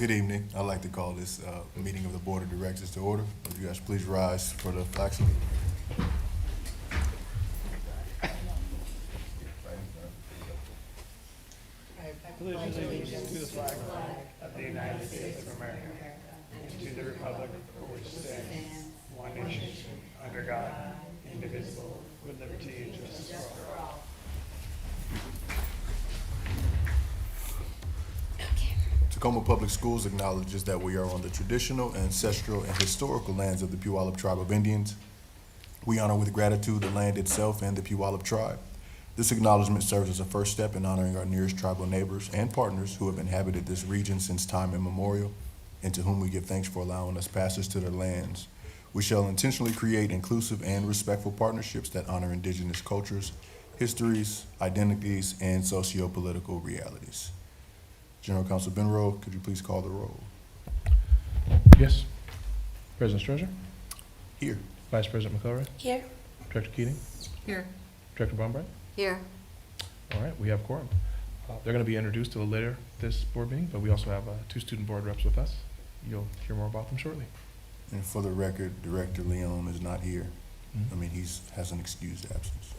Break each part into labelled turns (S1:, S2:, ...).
S1: Good evening. I'd like to call this meeting of the Board of Directors to order. Would you guys please rise for the flag salute?
S2: Allegiance to the flag of the United States of America and to the republic for which it stands, one nation, under God, indivisible, with liberty and justice for all.
S1: Tacoma Public Schools acknowledges that we are on the traditional, ancestral, and historical lands of the Puyallup Tribe of Indians. We honor with gratitude the land itself and the Puyallup Tribe. This acknowledgement serves as a first step in honoring our nearest tribal neighbors and partners who have inhabited this region since time immemorial, and to whom we give thanks for allowing us passage to their lands. We shall intentionally create inclusive and respectful partnerships that honor indigenous cultures, histories, identities, and socio-political realities. General Counsel Benroe, could you please call the roll?
S3: Yes. President Strozer?
S1: Here.
S3: Vice President McElroy?
S4: Here.
S3: Director Keating?
S4: Here.
S3: Director Baumbright?
S4: Here.
S3: All right, we have quorum. They're going to be introduced a little later this board meeting, but we also have two student board reps with us. You'll hear more about them shortly.
S1: And for the record, Director Leon is not here. I mean, has an excused absence.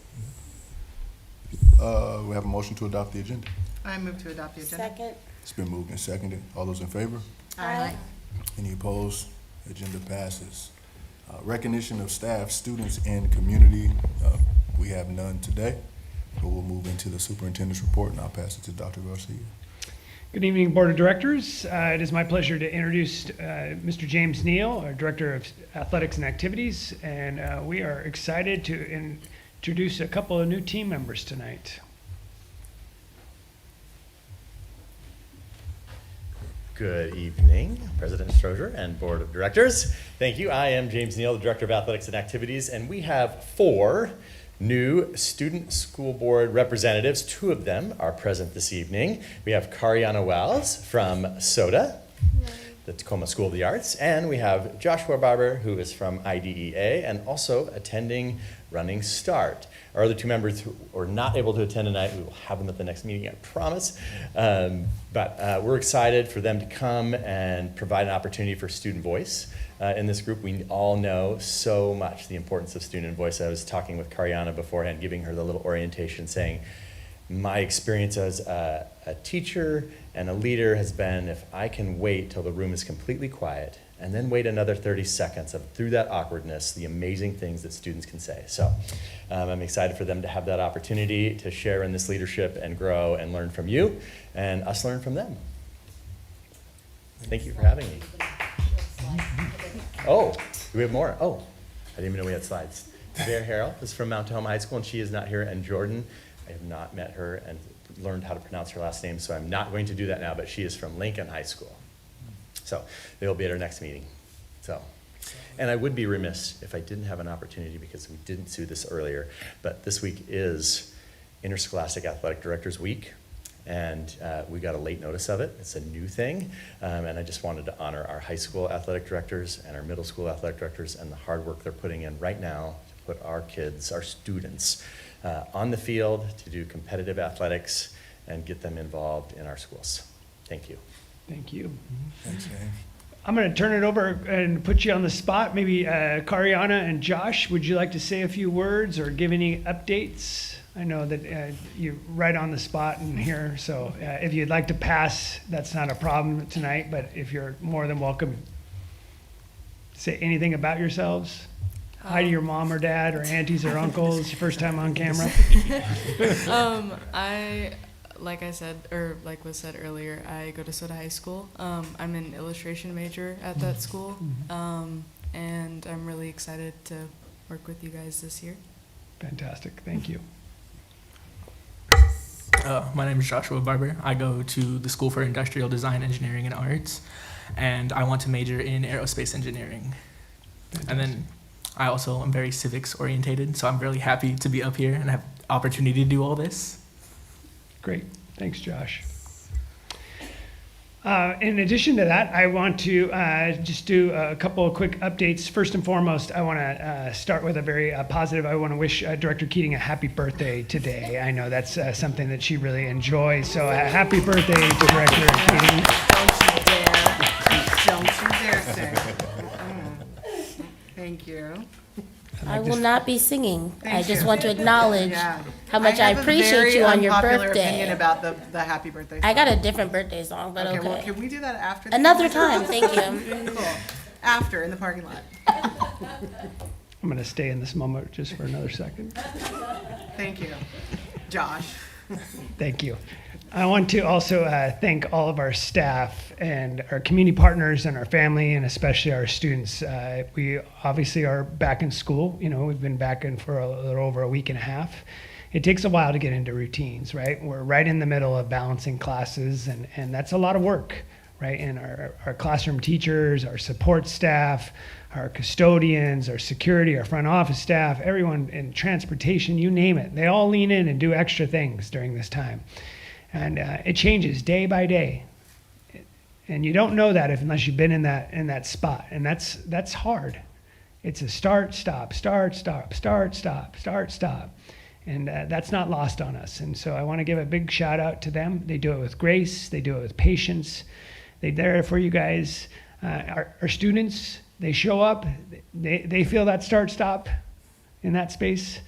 S1: We have a motion to adopt the agenda.
S5: I move to adopt the agenda.
S4: Second.
S1: It's been moved and seconded. All those in favor?
S4: Aye.
S1: Any opposed? Agenda passes. Recognition of staff, students, and community. We have none today, but we'll move into the superintendent's report, and I'll pass it to Dr. Garcia.
S2: Good evening, Board of Directors. It is my pleasure to introduce Mr. James Neal, our Director of Athletics and Activities, and we are excited to introduce a couple of new team members tonight.
S6: Good evening, President Strozer and Board of Directors. Thank you. I am James Neal, the Director of Athletics and Activities, and we have 4 new student school board representatives. 2 of them are present this evening. We have Kariana Wells from SOTA, the Tacoma School of the Arts, and we have Joshua Barber, who is from IDEA and also attending Running Start. Our other 2 members who are not able to attend tonight, we will have them at the next meeting, I promise. But we're excited for them to come and provide an opportunity for student voice. In this group, we all know so much the importance of student voice. I was talking with Kariana beforehand, giving her the little orientation, saying, my experience as a teacher and a leader has been, if I can wait till the room is completely quiet and then wait another 30 seconds through that awkwardness, the amazing things that students can say. So I'm excited for them to have that opportunity to share in this leadership and grow and learn from you and us learn from them. Thank you for having me. Oh, do we have more? Oh, I didn't even know we had slides. Bear Harrell is from Mount Tahoma High School, and she is not here. And Jordan, I have not met her and learned how to pronounce her last name, so I'm not going to do that now, but she is from Lincoln High School. So they'll be at our next meeting. And I would be remiss if I didn't have an opportunity, because we didn't do this earlier, but this week is Interscholastic Athletic Directors Week. And we got a late notice of it. It's a new thing. And I just wanted to honor our high school athletic directors and our middle school athletic directors and the hard work they're putting in right now to put our kids, our students, on the field to do competitive athletics and get them involved in our schools. Thank you.
S2: Thank you.
S1: Thanks, James.
S2: I'm going to turn it over and put you on the spot. Maybe Kariana and Josh, would you like to say a few words or give any updates? I know that you're right on the spot in here, so if you'd like to pass, that's not a problem tonight, but if you're more than welcome, say anything about yourselves. Hi to your mom or dad or aunties or uncles, your first time on camera.
S5: Like was said earlier, I go to SOTA High School. I'm an illustration major at that school, and I'm really excited to work with you guys this year.
S2: Fantastic, thank you.
S7: My name is Joshua Barber. I go to the School for Industrial Design, Engineering, and Arts, and I want to major in aerospace engineering.
S2: Fantastic.
S7: And then I also am very civics orientated, so I'm really happy to be up here and have opportunity to do all this.
S2: Great, thanks, Josh. In addition to that, I want to just do a couple of quick updates. First and foremost, I want to start with a very positive. I want to wish Director Keating a happy birthday today. I know that's something that she really enjoys. So happy birthday to Director Keating.
S5: Don't you dare.
S4: you.
S8: I will not be singing. I
S4: Thank
S8: just
S4: you.
S8: want to acknowledge
S4: Yeah.
S8: how much I
S4: have a
S8: appreciate
S4: very
S8: you on your
S4: unpopular opinion
S8: birthday.
S4: about the happy birthday song.
S8: I got a different birthday song, but
S4: Okay,
S8: okay.
S4: well, can we do that after? the
S8: Another
S4: game?
S8: time, thank you.
S4: Cool. After, in the parking lot.
S2: I'm going to stay in this moment just for another second.
S4: Thank you. Josh.
S2: Thank you. I want to also thank all of our staff and our community partners and our family, and especially our students. We obviously are back in school. You know, we've been back in for a little over a week and a half. It takes a while to get into routines, right? We're right in the middle of balancing classes, and that's a lot of work, right? And our classroom teachers, our support staff, our custodians, our security, our front office staff, everyone in transportation, you name it. They all lean in and do extra things during this time. And it changes day by day. And you don't know that unless you've been in that spot. And that's hard. It's a start, stop, start, stop, start, stop, start, stop. And that's not lost on us. And so I want to give a big shout out to them. They do it with grace. They do it with patience. They're there for you guys. Our students, they show up. They feel that start, stop in that space.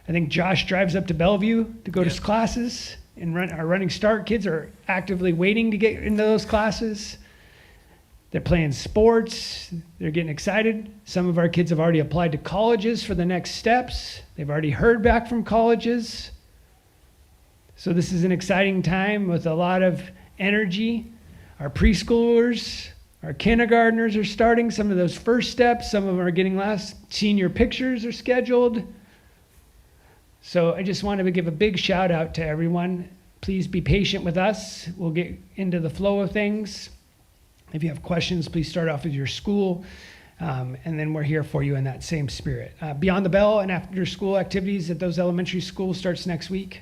S2: I think Josh drives up to Bellevue to go to classes. And our running start kids are actively waiting to get into those classes. They're playing sports. They're getting excited. Some of our kids have already applied to colleges for the next steps. They've already heard back from colleges. So this is an exciting time with a lot of energy. Our preschoolers, our kindergartners are starting some of those first steps. Some of them are getting last senior pictures are scheduled. So I just wanted to give a big shout out to everyone. Please be patient with us. We'll get into the flow of things. If you have questions, please start off with your school, and then we're here for you in that same spirit. Beyond the Bell and after school activities at those elementary schools starts next week.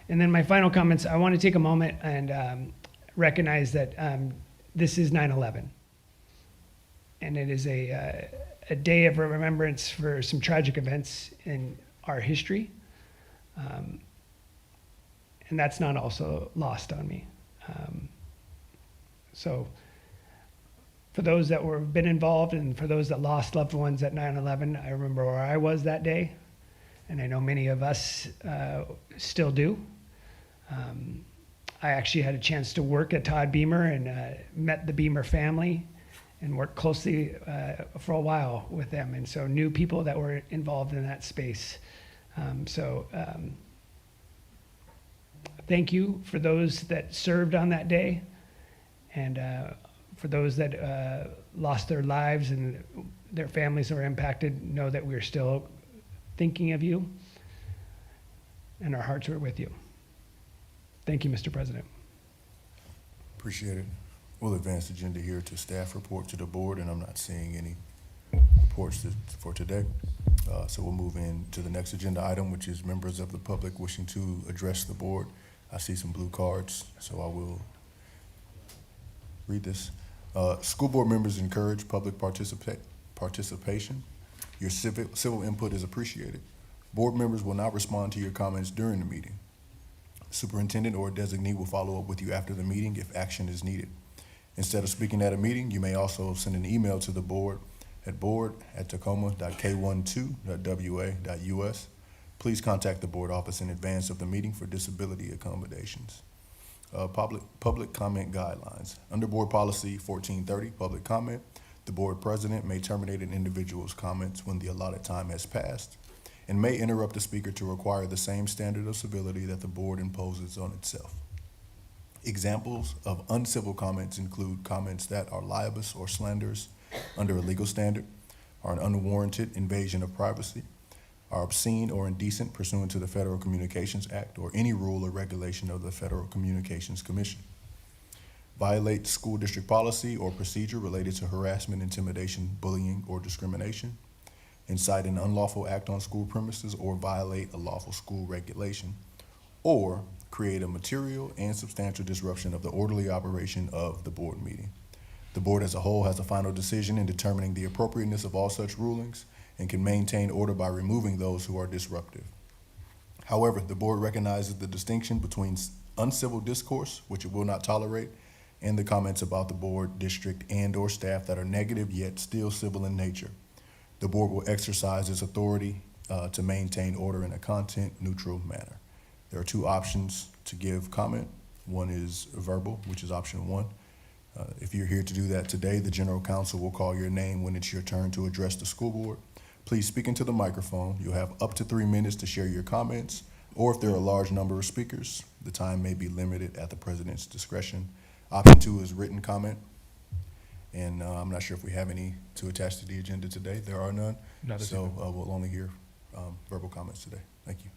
S2: And then my final comments, I want to take a moment and recognize that this is 9/11. And it is a day of remembrance for some tragic events in our history. And that's not also lost on me. So for those that were been involved and for those that lost loved ones at 9/11, I remember where I was that day. And I know many of us still do. I actually had a chance to work at Todd Beamer and met the Beamer family and worked closely for a while with them. And so knew people that were involved in that space. Thank you for those that served on that day, and for those that lost their lives and their families were impacted. Know that we're still thinking of you, and our hearts are with you. Thank you, Mr. President.
S1: Appreciate it. We'll advance the agenda here to staff report to the board, and I'm not seeing any reports for today. So we'll move in to the next agenda item, which is members of the public wishing to address the board. I see some blue cards, so I will read this. School board members encourage public participation. Your civil input is appreciated. Board members will not respond to your comments during the meeting. Superintendent or a designee will follow up with you after the meeting if action is needed. Instead of speaking at a meeting, you may also send an email to the board at board@tacoma.k12.wa.us. Please contact the board office in advance of the meeting for disability accommodations. Public comment guidelines. Under board policy 1430, public comment, the board president may terminate an individual's comments when the allotted time has passed and may interrupt the speaker to require the same standard of civility that the board imposes on itself. Examples of uncivil comments include comments that are libelous or slanderous under a legal standard, are an unwarranted invasion of privacy, are obscene or indecent pursuant to the Federal Communications Act or any rule or regulation of the Federal Communications Commission, violate school district policy or procedure related to harassment, intimidation, bullying, or discrimination, incite an unlawful act on school premises or violate a lawful school regulation, or create a material and substantial disruption of the orderly operation of the board meeting. The board as a whole has a final decision in determining the appropriateness of all such rulings and can maintain order by removing those who are disruptive. However, the board recognizes the distinction between uncivil discourse, which it will not tolerate, and the comments about the board, district, and/or staff that are negative yet still civil in nature. The board will exercise its authority to maintain order in a content-neutral manner. There are two options to give comment. One is verbal, which is option one. If you're here to do that today, the general counsel will call your name when it's your turn to address the school board. Please speak into the microphone. You'll have up to 3 minutes to share your comments, or if there are a large number of speakers, the time may be limited at the president's discretion. Option two is written comment, and I'm not sure if we have any to attach to the agenda today. There are none,
S3: Not this
S1: so
S3: evening.
S1: we'll only hear verbal comments today. Thank you.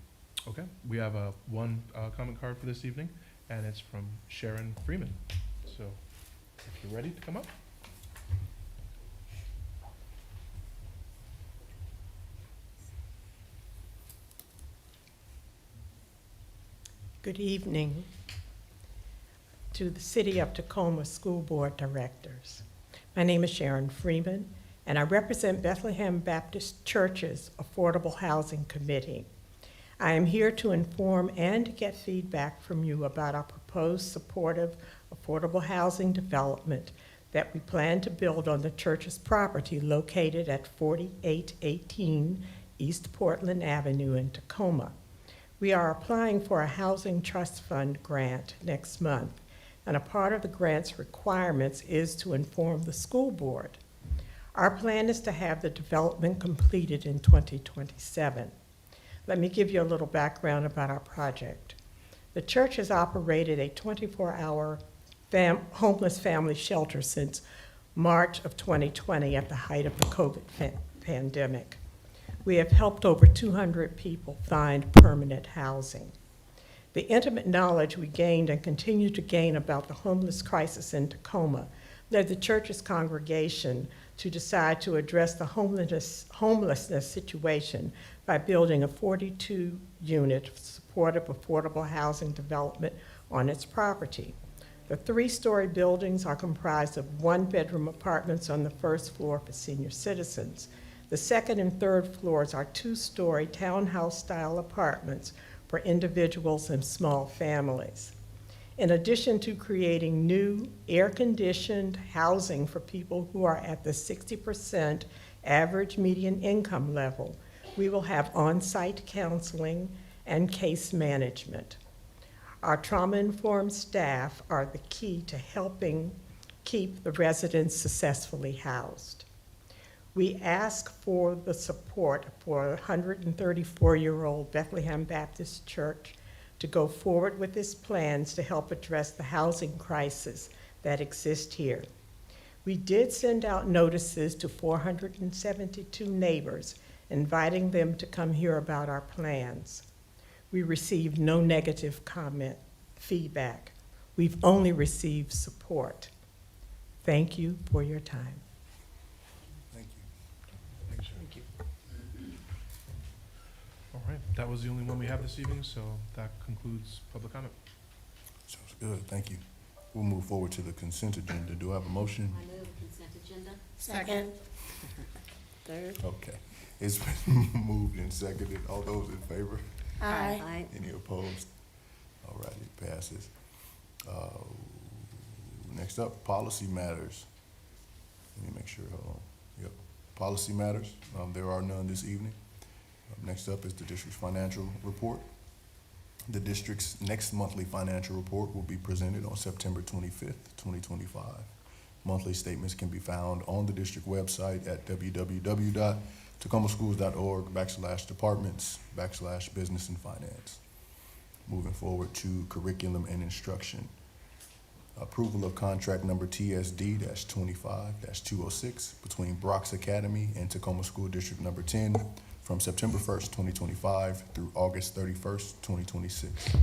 S3: Okay, we have one comment card for this evening, and it's from Sharon Freeman. So if you're ready to come up.
S9: Good evening to the City of Tacoma School Board Directors. My name is Sharon Freeman, and I represent Bethlehem Baptist Church's Affordable Housing Committee. I am here to inform and to get feedback from you about our proposed supportive affordable housing development that we plan to build on the church's property located at 4818 East Portland Avenue in Tacoma. We are applying for a Housing Trust Fund grant next month, and a part of the grant's requirements is to inform the school board. Our plan is to have the development completed in 2027. Let me give you a little background about our project. The church has operated a 24-hour homeless family shelter since March of 2020 at the height of the COVID pandemic. We have helped over 200 people find permanent housing. The intimate knowledge we gained and continue to gain about the homeless crisis in Tacoma led the church's congregation to decide to address the homelessness situation by building a 42-unit supportive affordable housing development on its property. The 3-story buildings are comprised of 1-bedroom apartments on the first floor for senior citizens. The second and third floors are 2-story townhouse-style apartments for individuals and small families. In addition to creating new air-conditioned housing for people who are at the 60% average median income level, we will have on-site counseling and case management. Our trauma-informed staff are the key to helping keep the residents successfully housed. We ask for the support for 134-year-old Bethlehem Baptist Church to go forward with its plans to help address the housing crisis that exists here. We did send out notices to 472 neighbors, inviting them to come hear about our plans. We received no negative feedback. We've only received support. Thank you for your time.
S1: Thank you.
S3: Thanks, Sharon. Thank you. All right, that was the only one we have this evening, so that concludes public comment.
S1: Sounds good. Thank you. We'll move forward to the consent agenda. Do I have a motion?
S10: I move consent agenda.
S8: Second. Third.
S1: Okay. It's been moved and seconded. All those in favor?
S8: Aye.
S10: Aye.
S1: Any opposed? All right, it passes. Next up, policy matters. Let me make sure, hold on. Yep, policy matters. There are none this evening. Next up is the district's financial report. The district's next monthly financial report will be presented on September 25th, 2025. Monthly statements can be found on the district website at www.tacomaschools.org/departments/business and finance. Moving forward to curriculum and instruction. Approval of contract number TSD-25-206 between Brox Academy and Tacoma School District number 10 from September 1st, 2025 through August 31st, 2026.
S10: I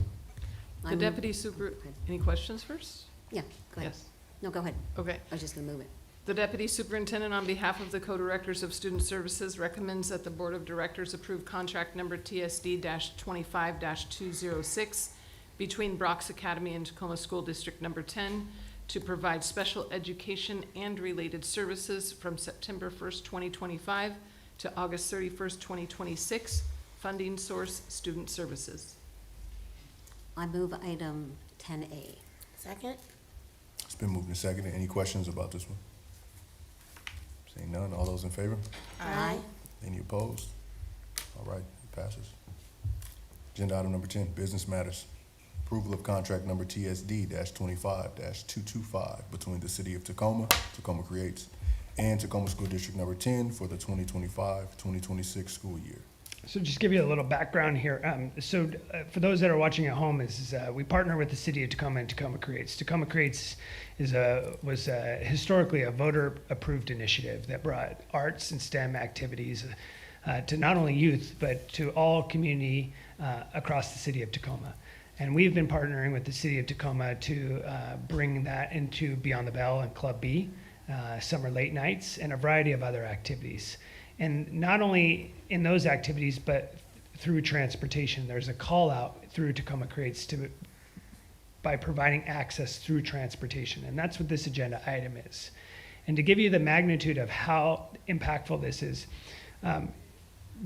S11: The
S10: move-
S11: deputy super, any questions first?
S10: Yeah, go ahead.
S11: Yes.
S10: No, go ahead.
S11: Okay.
S10: I was just gonna move it.
S11: The deputy superintendent, on behalf of the co-directors of student services, recommends that the board of directors approve contract number TSD-25-206 between Brox Academy and Tacoma School District number 10 to provide special education and related services from September 1st, 2025 to August 31st, 2026. Funding source, student services.
S10: I move item 10A.
S8: Second.
S1: It's been moved and seconded. Any questions about this one? Seeing none, all those in favor?
S8: Aye.
S1: Any opposed? All right, it passes. Agenda item number 10, business matters. Approval of contract number TSD-25-225 between the City of Tacoma, Tacoma Creates, and Tacoma School District number 10 for the 2025-2026 school year.
S2: So just give you a little background here. For those that are watching at home, we partner with the City of Tacoma and Tacoma Creates. Tacoma Creates was historically a voter-approved initiative that brought arts and STEM activities to not only youth, but to all community across the City of Tacoma. And we've been partnering with the City of Tacoma to bring that into Beyond the Bell and Club B, summer late nights, and a variety of other activities. And not only in those activities, but through transportation. There's a call out through Tacoma Creates by providing access through transportation. And that's what this agenda item is. And to give you the magnitude of how impactful this is,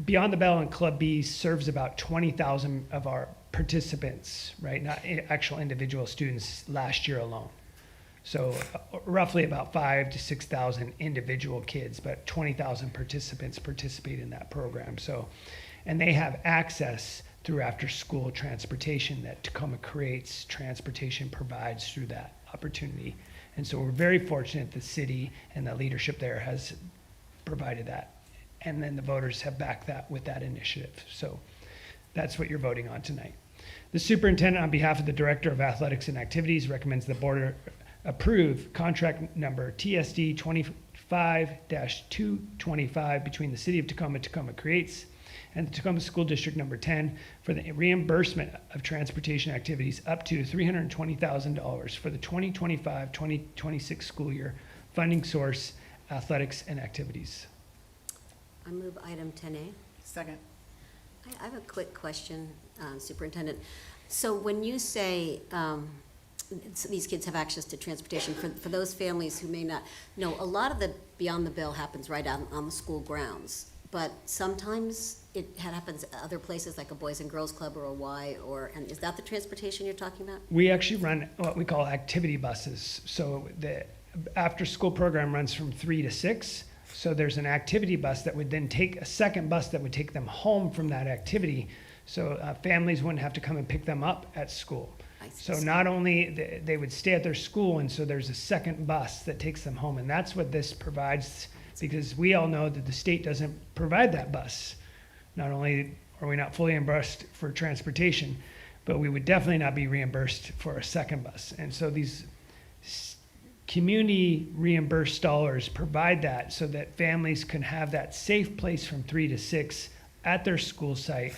S2: Beyond the Bell and Club B serves about 20,000 of our participants, right? Not actual individual students last year alone. So roughly about 5,000 to 6,000 individual kids, but 20,000 participants participate in that program. So, and they have access through after-school transportation that Tacoma Creates transportation provides through that opportunity. And so we're very fortunate the city and the leadership there has provided that. And then the voters have backed that with that initiative. So that's what you're voting on tonight. The superintendent, on behalf of the Director of Athletics and Activities, recommends the board approve contract number TSD 25-225 between the City of Tacoma, Tacoma Creates, and the Tacoma School District number 10 for the reimbursement of transportation activities up to $320,000 for the 2025-2026 school year. Funding source, athletics and activities.
S10: I move item 10A.
S4: Second.
S10: I have a quick question, Superintendent. So when you say so these kids have access to transportation, for those families who may not know, a lot of the Beyond the Bell happens right on the school grounds, but sometimes it happens at other places like a Boys and Girls Club or a Y, and is that the transportation you're talking about?
S2: We actually run what we call activity buses. So the after-school program runs from 3 to 6. So there's an activity bus that would then take a second bus that would take them home from that activity. So families wouldn't have to come and pick them up at school. So not only they would stay at their school, and so there's a second bus that takes them home. And that's what this provides, because we all know that the state doesn't provide that bus. Not only are we not fully reimbursed for transportation, but we would definitely not be reimbursed for a second bus. And so these community reimbursed dollars provide that so that families can have that safe place from 3 to 6 at their school site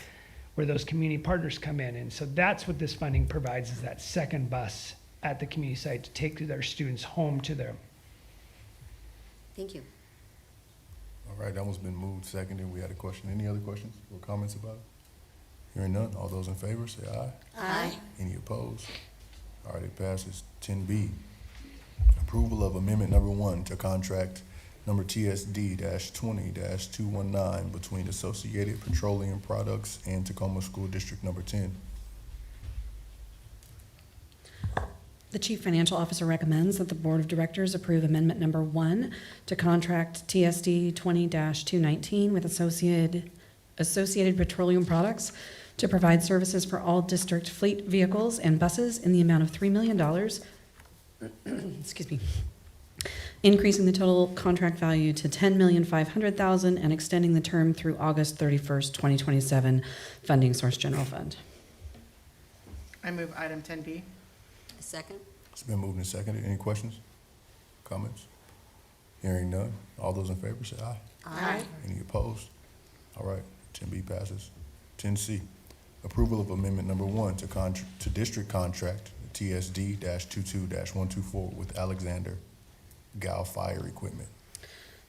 S2: where those community partners come in. And so that's what this funding provides, is that second bus at the community site to take their students home to them.
S10: Thank you.
S1: All right, that one's been moved, seconded. We had a question. Any other questions or comments about it? Hearing none, all those in favor say aye.
S8: Aye.
S1: Any opposed? All right, it passes. 10B, approval of amendment number 1 to contract number TSD-20-219 between Associated Petroleum Products and Tacoma School District number 10.
S12: The Chief Financial Officer recommends that the Board of Directors approve amendment number 1 to contract TSD 20-219 with Associated Petroleum Products to provide services for all district fleet vehicles and buses in the amount of $3 million, excuse me, increasing the total contract value to $10,500,000 and extending the term through August 31st, 2027, funding source general fund.
S4: I move item 10B.
S10: Second.
S1: It's been moved and seconded. Any questions? Comments? Hearing none. All those in favor say aye.
S8: Aye.
S1: Any opposed? All right, 10B passes. 10C, approval of amendment number 1 to district contract TSD-22-124 with Alexander Gal Fire Equipment.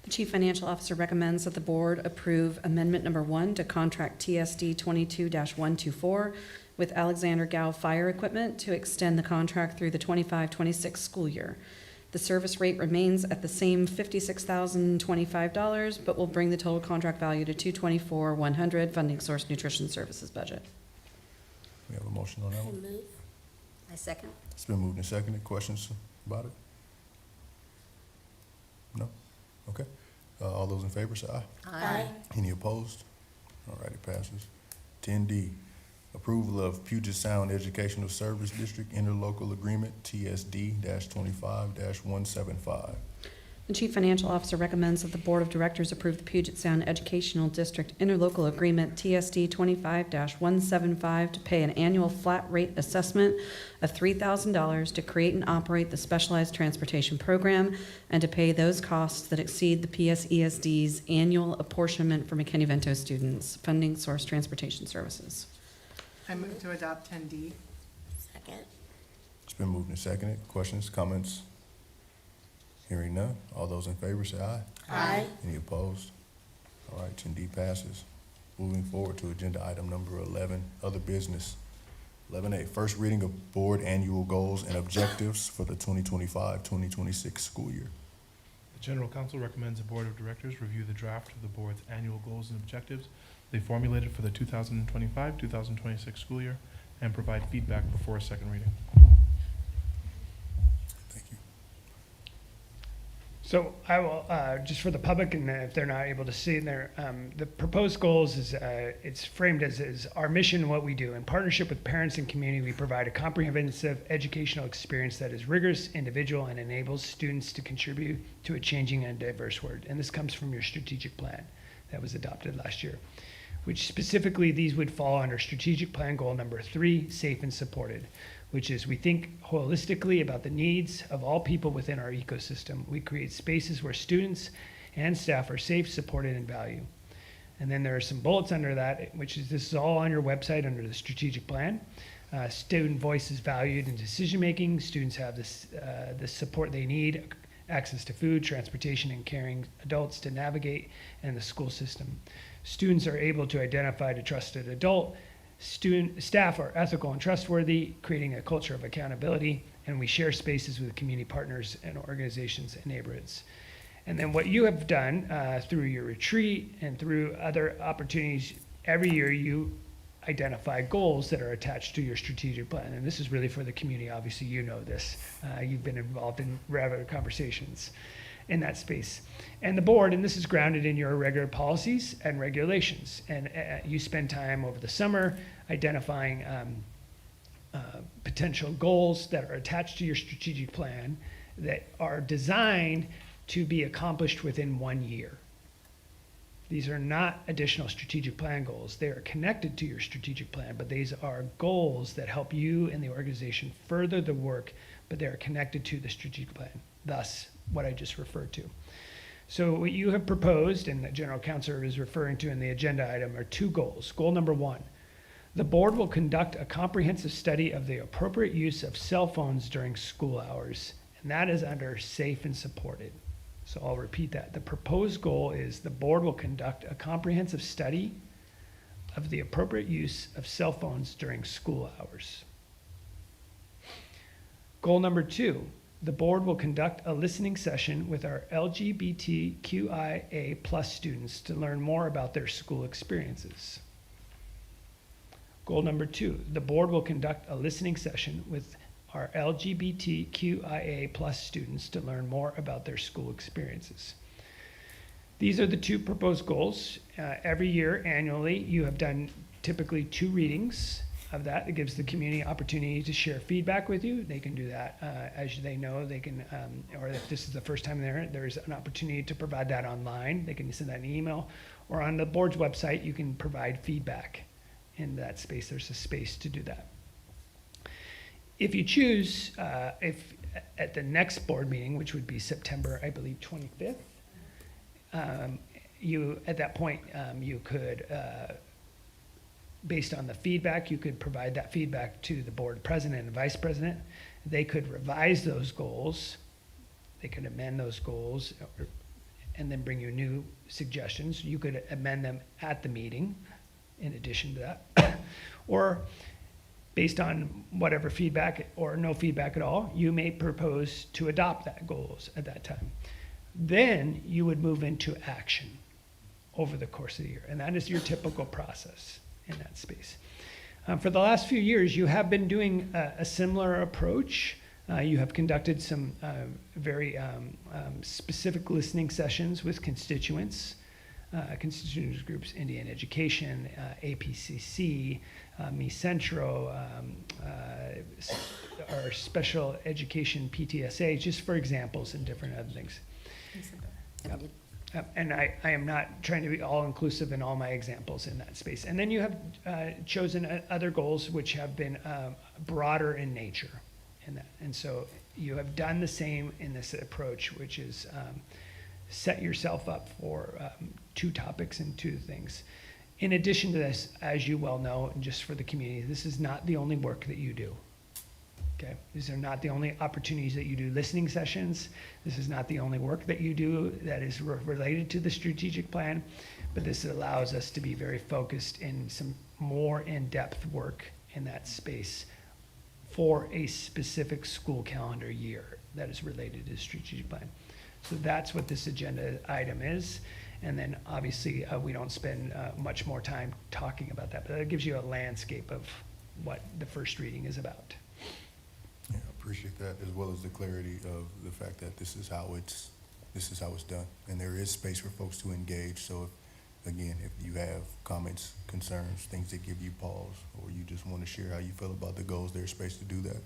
S12: The Chief Financial Officer recommends that the Board approve amendment number 1 to contract TSD 22-124 with Alexander Gal Fire Equipment to extend the contract through the 25-26 school year. The service rate remains at the same $56,025, but will bring the total contract value to $224,100, funding source nutrition services budget.
S1: We have a motion on that
S8: I
S1: one.
S8: move.
S10: I second.
S1: It's been moved and seconded. Questions about it? No? Okay. All those in favor say aye.
S8: Aye.
S1: Any opposed? All right, it passes. 10D, approval of Puget Sound Educational Service District Interlocal Agreement, TSD-25-175.
S12: The Chief Financial Officer recommends that the Board of Directors approve the Puget Sound Educational District Interlocal Agreement TSD 25-175 to pay an annual flat rate assessment of $3,000 to create and operate the Specialized Transportation Program and to pay those costs that exceed the PSESD's annual apportionment for McKinney-Vento students. Funding source transportation services.
S4: I move to adopt 10D.
S8: Second.
S1: It's been moved and seconded. Questions, comments? Hearing none. All those in favor say aye.
S8: Aye.
S1: Any opposed? All right, 10D passes. Moving forward to agenda item number 11, other business. 11A, first reading of board annual goals and objectives for the 2025-2026 school year.
S3: The General Counsel recommends the Board of Directors review the draft of the board's annual goals and objectives they formulated for the 2025-2026 school year and provide feedback before a second reading.
S1: Thank you.
S2: So I will, just for the public, and if they're not able to see in there, the proposed goals is, it's framed as our mission, what we do. In partnership with parents and community, we provide a comprehensive educational experience that is rigorous, individual, and enables students to contribute to a changing and diverse world. And this comes from your strategic plan that was adopted last year, which specifically these would fall under strategic plan goal number 3, safe and supported, which is we think holistically about the needs of all people within our ecosystem. We create spaces where students and staff are safe, supported, and valued. And then there are some bullets under that, which is this is all on your website under the strategic plan. Student voice is valued in decision-making. Students have the support they need, access to food, transportation, and caring adults to navigate in the school system. Students are able to identify a trusted adult. Staff are ethical and trustworthy, creating a culture of accountability, and we share spaces with community partners and organizations and neighborhoods. And then what you have done through your retreat and through other opportunities, every year you identify goals that are attached to your strategic plan. And this is really for the community. Obviously, you know this. You've been involved in regular conversations in that space. And the board, and this is grounded in your regular policies and regulations. And you spend time over the summer identifying potential goals that are attached to your strategic plan that are designed to be accomplished within 1 year. These are not additional strategic plan goals. They are connected to your strategic plan, but these are goals that help you and the organization further the work, but they are connected to the strategic plan. Thus, what I just referred to. So what you have proposed, and the General Counsel is referring to in the agenda item, are 2 goals. Goal number 1, the board will conduct a comprehensive study of the appropriate use of cell phones during school hours, and that is under safe and supported. So I'll repeat that. The proposed goal is the board will conduct a comprehensive study of the appropriate use of cell phones during school hours. Goal number 2, the board will conduct a listening session with our LGBTQIA+ students to learn more about their school experiences. Goal number 2, the board will conduct a listening session with our LGBTQIA+ students to learn more about their school experiences. These are the 2 proposed goals. Every year, annually, you have done typically 2 readings of that. It gives the community opportunity to share feedback with you. They can do that as they know. They can, or if this is the first time there's an opportunity to provide that online. They can send that in an email, or on the board's website, you can provide feedback in that space. There's a space to do that. If you choose, if at the next board meeting, which would be September, I believe, 25th, you, at that point, you could, based on the feedback, you could provide that feedback to the board president and vice president. They could revise those goals. They could amend those goals and then bring you new suggestions. You could amend them at the meeting in addition to that. Or based on whatever feedback or no feedback at all, you may propose to adopt that goals at that time. Then you would move into action over the course of the year. And that is your typical process in that space. For the last few years, you have been doing a similar approach You have conducted some very specific listening sessions with constituents groups, Indian Education, APCC, Me Centro, our special education PTSA, just for examples and different other things. Yep. And I am not trying to be all-inclusive in all my examples in that space. And then you have chosen other goals which have been broader in nature in that. And so you have done the same in this approach, which is set yourself up for 2 topics and 2 things. In addition to this, as you well know, and just for the community, this is not the only work that you do. Okay, these are not the only opportunities that you do listening sessions. This is not the only work that you do that is related to the strategic plan, but this allows us to be very focused in some more in-depth work in that space for a specific school calendar year that is related to the strategic plan. So that's what this agenda item is. And then obviously we don't spend much more time talking about that, but that gives you a landscape of what the first reading is about.
S1: Yeah, I appreciate that, as well as the clarity of the fact that this is how it's done, and there is space for folks to engage. So, if you have comments, concerns, things that give you pause, or you just want to share how you feel about the goals, there's space to do that.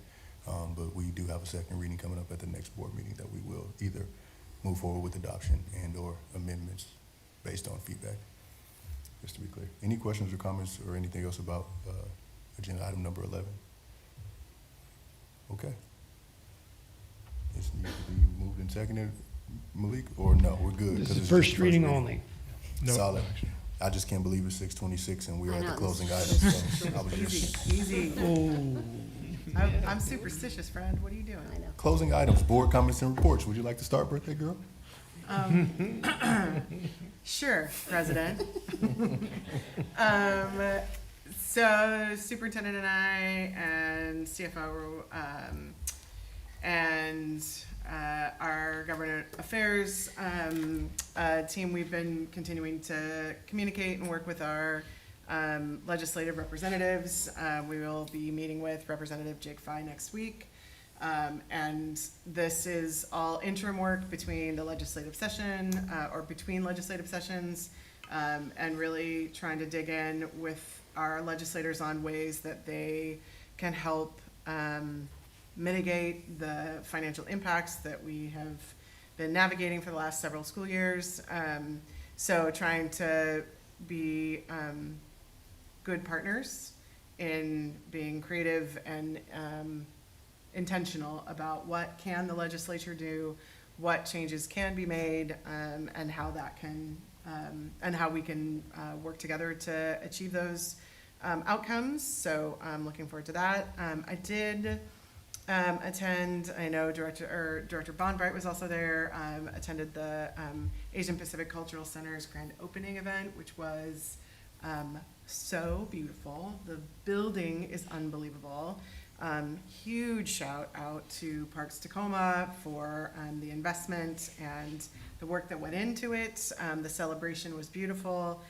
S1: But we do have a second reading coming up at the next board meeting that we will either move forward with adoption and/or amendments based on feedback. Just to be clear, any questions or comments or anything else about agenda item number 11? Okay. It's need to be moved and seconded, Malik, or no, we're good?
S2: This
S1: 'cause
S2: is
S1: it's
S2: first
S1: just
S2: reading only.
S3: No
S1: Solid.
S3: action.
S1: I just can't believe it's 6:26 and we're
S10: I
S1: at the
S10: know,
S1: closing
S10: this
S1: item,
S10: is
S1: so I was just,
S4: Easy.
S2: Oh.
S4: I'm superstitious, friend. What are you doing?
S10: I know.
S1: closing items, board comments and reports. Would you like to start, birthday girl?
S4: Sure, President. So Superintendent and I and CFO and our Government Affairs team, we've been continuing to communicate and work with our legislative representatives. We will be meeting with Representative Jake Fye next week. And this is all interim work between the legislative session or between legislative sessions, and really trying to dig in with our legislators on ways that they can help mitigate the financial impacts that we have been navigating for the last several school years. So trying to be good partners in being creative and intentional about what can the legislature do, what changes can be made, and how that can and how we can work together to achieve those outcomes. So I'm looking forward to that. I did attend, I know Director Bondbright was also there, attended the Asian Pacific Cultural Center's grand opening event, which was so beautiful. The building is unbelievable. Huge shout out to Parks Tacoma for the investment and the work that went into it. The celebration was beautiful.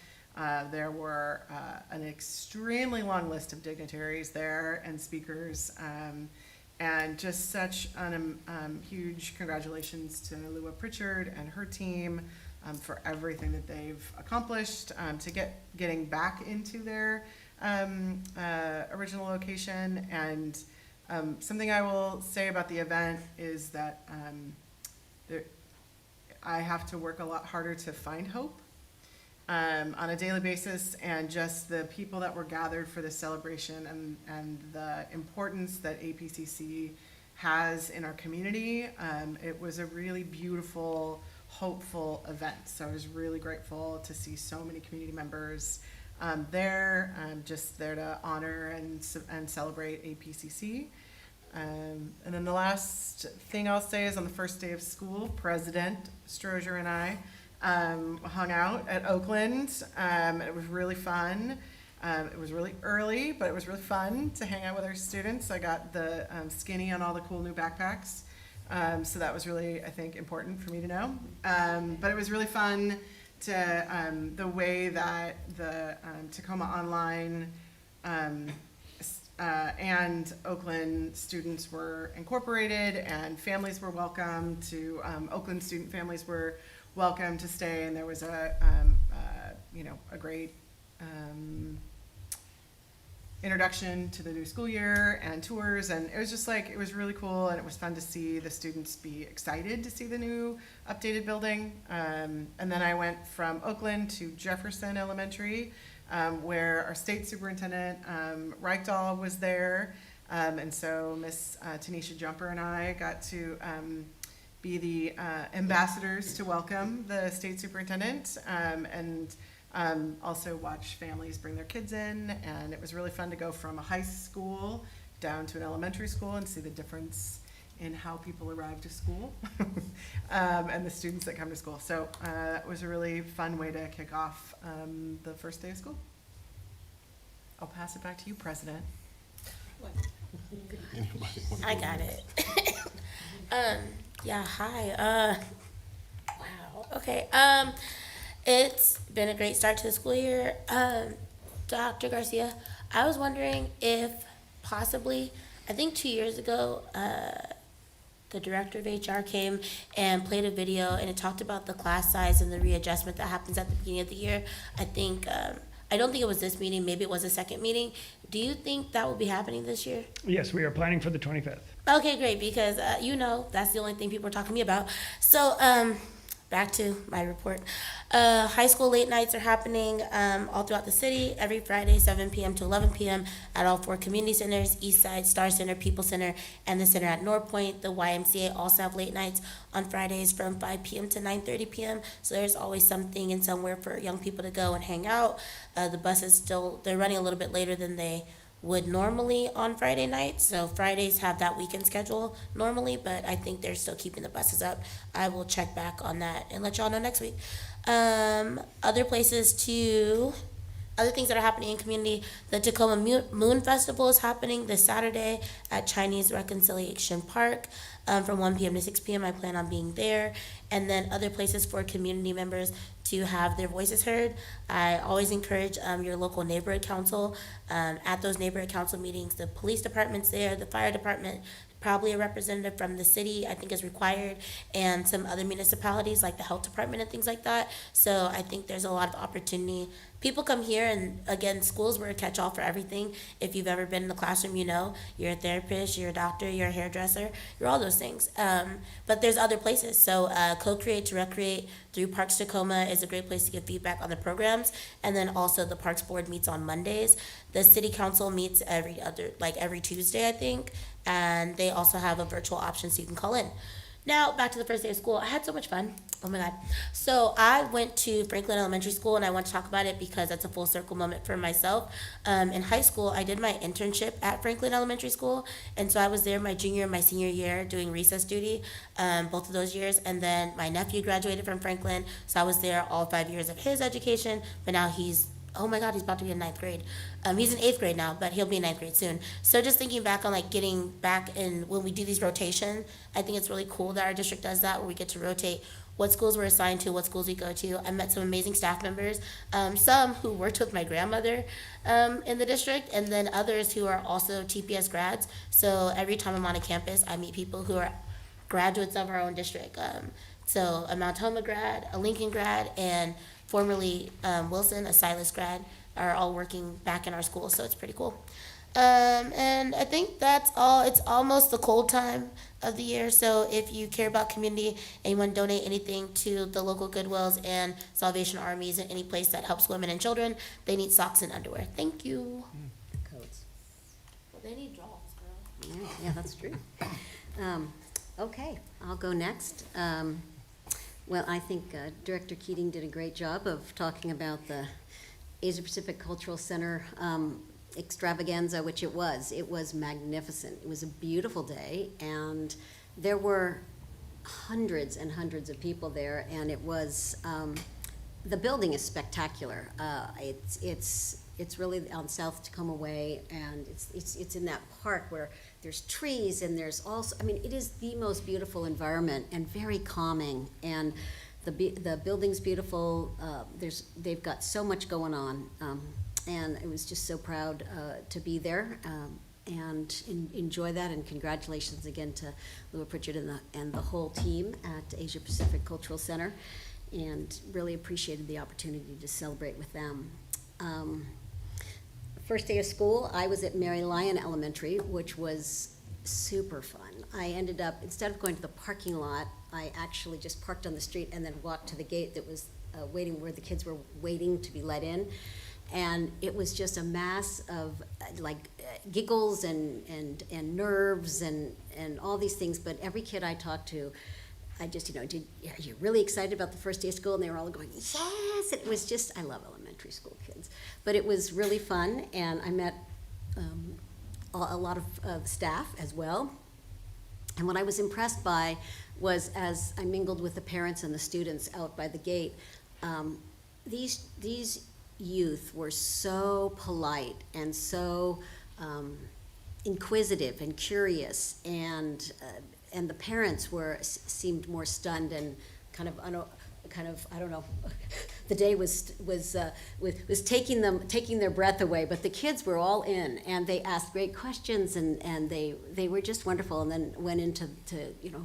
S4: There were an extremely long list of dignitaries there and speakers, and just such huge congratulations to Lua Pritchard and her team for everything that they've accomplished to getting back into their original location. And something I will say about the event is that I have to work a lot harder to find hope on a daily basis, and just the people that were gathered for this celebration and the importance that APCC has in our community. It was a really beautiful, hopeful event. So I was really grateful to see so many community members there, just there to honor and celebrate APCC. And then the last thing I'll say is on the first day of school, President Strozier and I hung out at Oakland. It was really fun. It was really early, but it was really fun to hang out with our students. I got the skinny on all the cool new backpacks. So that was really, I think, important for me to know. But it was really fun to the way that the Tacoma Online and Oakland students were incorporated, and families were welcome to, Oakland student families were welcome to stay, and there was a great introduction to the new school year and tours, and it was just like, it was really cool, and it was fun to see the students be excited to see the new updated building. And then I went from Oakland to Jefferson Elementary, where our state superintendent, Reichdahl, was there. And so Miss Tanisha Jumper and I got to be the ambassadors to welcome the state superintendent, and also watch families bring their kids in. And it was really fun to go from a high school down to an elementary school and see the difference in how people arrive to school and the students that come to school. So it was a really fun way to kick off the first day of school. I'll pass it back to you, President.
S8: I got it. Yeah, hi. Wow. Okay. It's been a great start to the school year. Dr. Garcia, I was wondering if possibly, I think 2 years ago, the director of HR came and played a video, and it talked about the class size and the readjustment that happens at the beginning of the year. I think, I don't think it was this meeting, maybe it was a second meeting. Do you think that will be happening this year?
S2: Yes, we are planning for the 25th.
S8: Okay, great, because that's the only thing people are talking to me about. So, back to my report. High school late nights are happening all throughout the city every Friday, 7 p.m. to 11 p.m. at all 4 community centers: Eastside, Star Center, People Center, and the center at North Point. The YMCA also have late nights on Fridays from 5 p.m. to 9:30 p.m. So there's always something and somewhere for young people to go and hang out. The buses they're running a little bit later than they would normally on Friday nights. So Fridays have that weekend schedule normally, but I think they're still keeping the buses up. I will check back on that and let y'all know next week. Other things that are happening in community, the Tacoma Moon Festival is happening this Saturday at Chinese Reconciliation Park from 1 p.m. to 6 p.m. I plan on being there. And then other places for community members to have their voices heard. I always encourage your local neighborhood council. At those neighborhood council meetings, the police department's there, the fire department, probably a representative from the city, I think is required, and some other municipalities like the health department and things like that. So I think there's a lot of opportunity. People come here, and again, schools were a catch-all for everything. If you've ever been in the classroom, you're a therapist, you're a doctor, you're a hairdresser, you're all those things. But there's other places. So Co-Create to Recreate through Parks Tacoma is a great place to get feedback on the programs. And then also the Parks Board meets on Mondays. The City Council meets every Tuesday, I think. And they also have a virtual option so you can call in. Now, back to the first day of school. I had so much fun. Oh my God. So I went to Franklin Elementary School, and I want to talk about it because that's a full circle moment for myself. In high school, I did my internship at Franklin Elementary School, and so I was there my junior and my senior year doing recess duty, both of those years. And then my nephew graduated from Franklin, so I was there all 5 years of his education, but now he's about to be in 9th grade. He's in 8th grade now, but he'll be in 9th grade soon. So just thinking back on getting back in when we do these rotations, I think it's really cool that our district does that, where we get to rotate what schools we're assigned to, what schools we go to. I met some amazing staff members, some who worked with my grandmother in the district, and then others who are also TPS grads. So every time I'm on a campus, I meet people who are graduates of our own district. So a Mount Homa grad, a Lincoln grad, and formerly Wilson, a Silas grad, are all working back in our school, so it's pretty cool. And I think that's all. It's almost the cold time of the year, so if you care about community and you want to donate anything to the local Goodwills and Salvation Armies and any place that helps women and children, they need socks and underwear. Thank you.
S10: Coats.
S8: They need drawers, girl.
S10: Yeah, that's true. Okay, I'll go next. Well, I think Director Keating did a great job of talking about the Asia Pacific Cultural Center extravaganza, which it was. It was magnificent. It was a beautiful day, and there were hundreds and hundreds of people there, and it was, the building is spectacular. It's really on South Tacoma Way, and it's in that park where there's trees, and there's also, it is the most beautiful environment and very calming, and the building's beautiful. They've got so much going on. and I was just so proud to be there and enjoy that. And congratulations again to Lua Pritchard and the whole team at Asia Pacific Cultural Center, and really appreciated the opportunity to celebrate with them. First day of school, I was at Mary Lyon Elementary, which was super fun. I ended up, instead of going to the parking lot, I actually just parked on the street and then walked to the gate that was waiting, where the kids were waiting to be let in. And it was just a mass of giggles and nerves and all these things. But every kid I talked to, I just, are you really excited about the first day of school? And they were all going, yes. It was just, I love elementary school kids. But it was really fun, and I met a lot of staff as well. And what I was impressed by was, as I mingled with the parents and the students out by the gate, these youth were so polite and so inquisitive and curious, and the parents seemed more stunned and kind of I don't know. The day was taking their breath away, but the kids were all in, and they asked great questions, and they were just wonderful. And then went into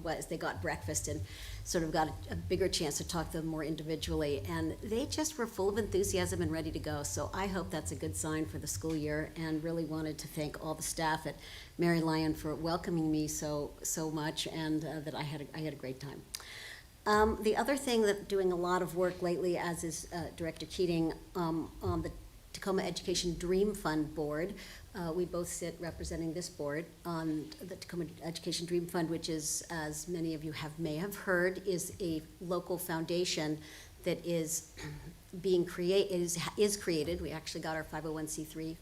S10: as they got breakfast and sort of got a bigger chance to talk to them more individually, and they just were full of enthusiasm and ready to go. So I hope that's a good sign for the school year, and really wanted to thank all the staff at Mary Lyon for welcoming me so much, and that I had a great time. The other thing that doing a lot of work lately, as is Director Keating, on the Tacoma Education Dream Fund Board. We both sit representing this board on the Tacoma Education Dream Fund, which is, as many of you may have heard, is a local foundation that is being created. We actually got our 501c3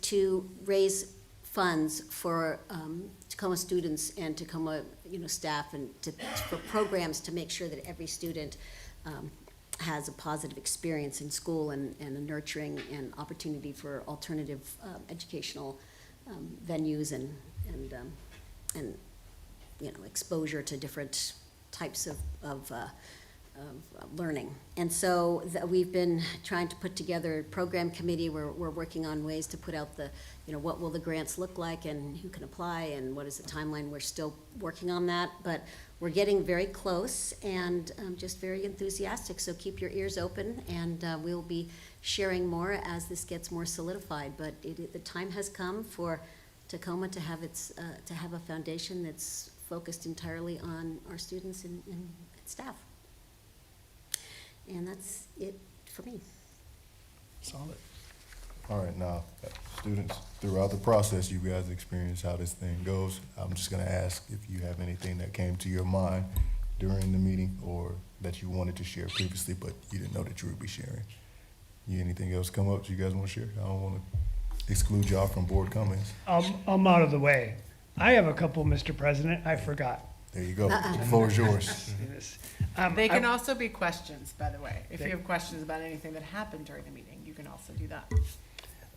S10: to raise funds for Tacoma students and Tacoma staff, and for programs to make sure that every student has a positive experience in school, and a nurturing and opportunity for alternative educational venues and exposure to different types of learning. And so we've been trying to put together a program committee. We're working on ways to put out what will the grants look like and who can apply and what is the timeline. We're still working on that, but we're getting very close, and just very enthusiastic. So keep your ears open, and we'll be sharing more as this gets more solidified. But the time has come for Tacoma to have a foundation that's focused entirely on our students and staff. And that's it for me.
S1: Solid. All right, now, students, throughout the process, you guys experience how this thing goes. I'm just gonna ask if you have anything that came to your mind during the meeting, or that you wanted to share previously, but you didn't know that you would be sharing. Anything else come up that you guys wanna share? I don't wanna exclude y'all from board comments.
S2: I'm out of the way. I have a couple, Mr. President. I forgot.
S1: There you go. The floor is yours.
S4: They can also be questions, by the way. If you have questions about anything that happened during the meeting, you can also do that.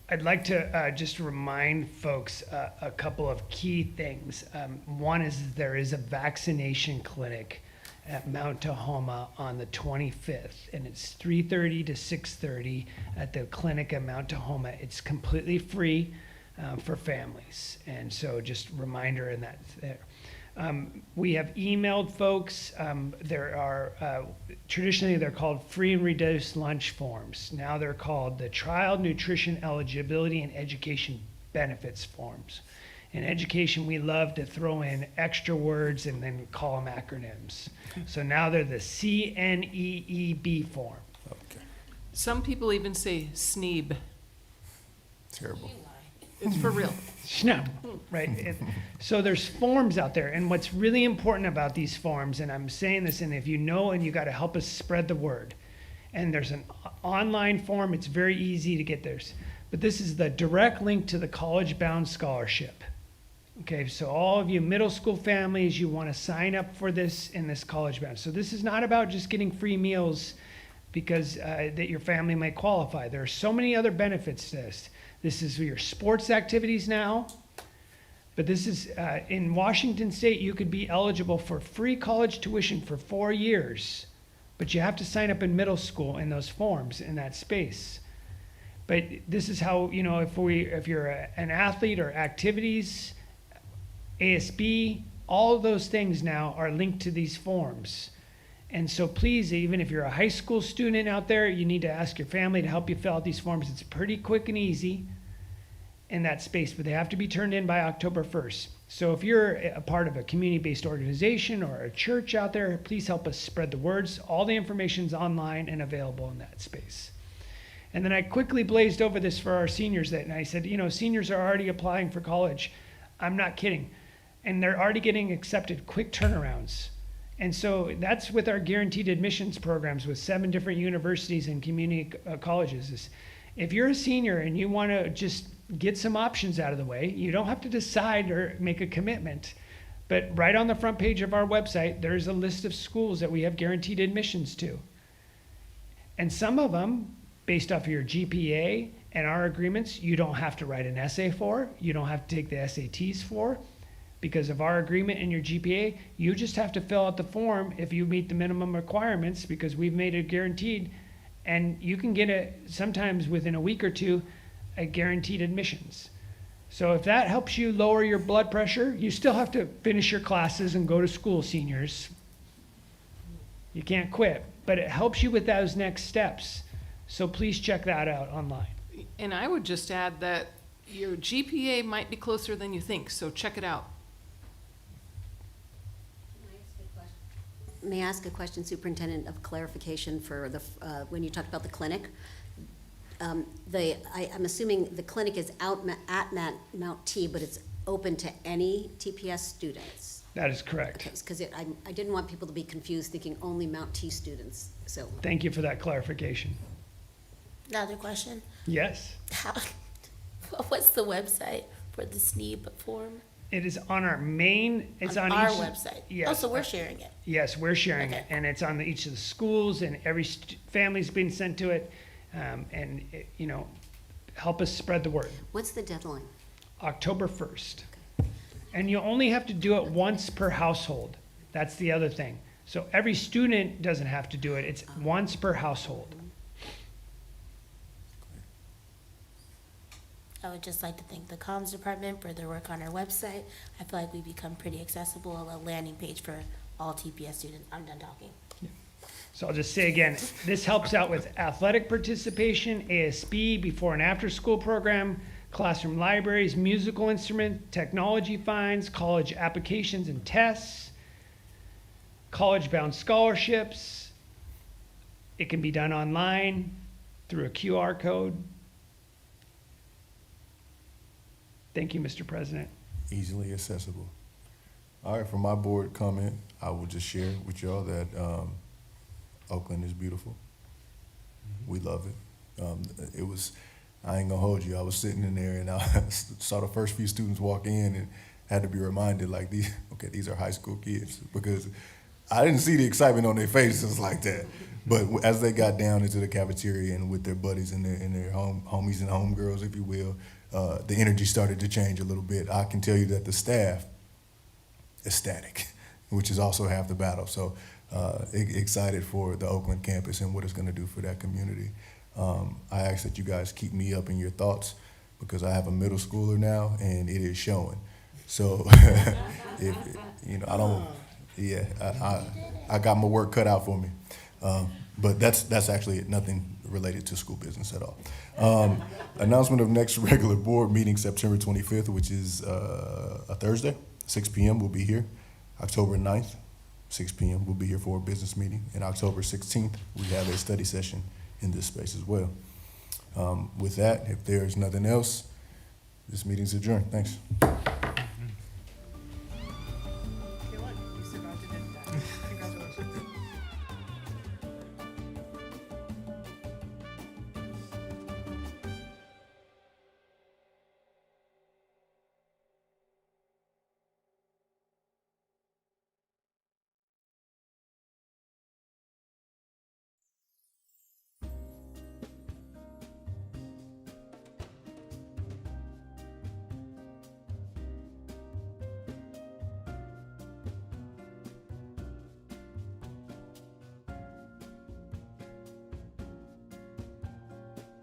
S2: I'd like to just remind folks a couple of key things. One is there is a vaccination clinic at Mount Tahoma on the 25th, and it's 3:30 to 6:30 at the clinic at Mount Tahoma. It's completely free for families, and so just a reminder in that there. We have emailed folks. There are, traditionally they're called free and reduced lunch forms. Now they're called the Child Nutrition Eligibility and Education Benefits forms. In education, we love to throw in extra words and then call them acronyms. So now they're the CNEEB form.
S1: Okay,
S11: Some people even say SNEEB.
S1: terrible.
S11: It's for real.
S2: No, right? So there's forms out there, and what's really important about these forms, and I'm saying this, and if you know, and you got to help us spread the word. And there's an online form. It's very easy to get theirs, but this is the direct link to the college-bound scholarship. Okay, so all of you middle school families, you want to sign up for this in this college-bound. So this is not about just getting free meals because that your family might qualify. There are so many other benefits to this. This is your sports activities now, but this is, in Washington State, you could be eligible for free college tuition for 4 years but you have to sign up in middle school in those forms in that space. But this is how, you know, if you're an athlete or activities, ASB, all of those things now are linked to these forms. And so please, even if you're a high school student out there, you need to ask your family to help you fill out these forms. It's pretty quick and easy in that space, but they have to be turned in by October 1st. So if you're a part of a community-based organization or a church out there, please help us spread the words. All the information's online and available in that space. And then I quickly blazed over this for our seniors and I said, you know, seniors are already applying for college. I'm not kidding. And they're already getting accepted, quick turnarounds. And so that's with our guaranteed admissions programs with 7 different universities and community colleges. If you're a senior and you want to just get some options out of the way, you don't have to decide or make a commitment. But right on the front page of our website, there's a list of schools that we have guaranteed admissions to. And some of them, based off of your GPA and our agreements, you don't have to write an essay for, you don't have to take the SATs for. Because of our agreement and your GPA, you just have to fill out the form if you meet the minimum requirements, because we've made it guaranteed. And you can get it sometimes within a week or two, a guaranteed admissions. So if that helps you lower your blood pressure, you still have to finish your classes and go to school, seniors. You can't quit, but it helps you with those next steps. So please check that out online.
S11: And I would just add that your GPA might be closer than you think, so check it out.
S10: May I ask a question, Superintendent, of clarification for the, when you talked about the clinic? I'm assuming the clinic is out at Mount T, but it's open to any TPS students?
S2: That is correct.
S10: Okay, because I didn't want people to be confused thinking only Mount T students, so.
S2: Thank you for that clarification.
S8: Another question.
S2: Yes.
S8: What's the website for the SNEEB form?
S2: It is on our main, it's on
S8: our
S2: each,
S8: website.
S2: yes.
S8: Oh, so we're sharing it.
S2: Yes, we're sharing
S8: Okay.
S2: it, and it's on each of the schools, and every family's been sent to it, and it, you know, help us spread the word.
S10: What's the deadline?
S2: October 1st. And you only have to do it once per household. That's the other thing. So every student doesn't have to do it. It's once per household.
S8: I would just like to thank the comms department for their work on our website. I feel like we've become pretty accessible, a landing page for all TPS students. I'm done talking.
S2: So I'll just say again, this helps out with athletic participation, ASB, before and after school program, classroom libraries, musical instrument, technology finds, college applications and tests, college-bound scholarships. It can be done online through a QR code. Thank you, Mr. President.
S1: Easily accessible. All right, for my board comment, I will just share with y'all that Oakland is beautiful. We love it. It was, I ain't gonna hold you, I was sitting in there and I saw the first few students walk in and had to be reminded, like, these are high school kids, because I didn't see the excitement on their faces like that. But as they got down into the cafeteria and with their buddies and their homies and homegirls, if you will, the energy started to change a little bit. I can tell you that the staff is ecstatic, which is also half the battle. So excited for the Oakland campus and what it's gonna do for that community. I ask that you guys keep me up in your thoughts, because I have a middle schooler now and it is showing. So if, you know, I got my work cut out for me. But that's actually nothing related to school business at all. Announcement of next regular board meeting, September 25th, which is a Thursday, 6 p.m. We'll be here. October 9th, 6 p.m. We'll be here for a business meeting. And October 16th, we have a study session in this space as well. With that, if there's nothing else, this meeting's adjourned. Thanks.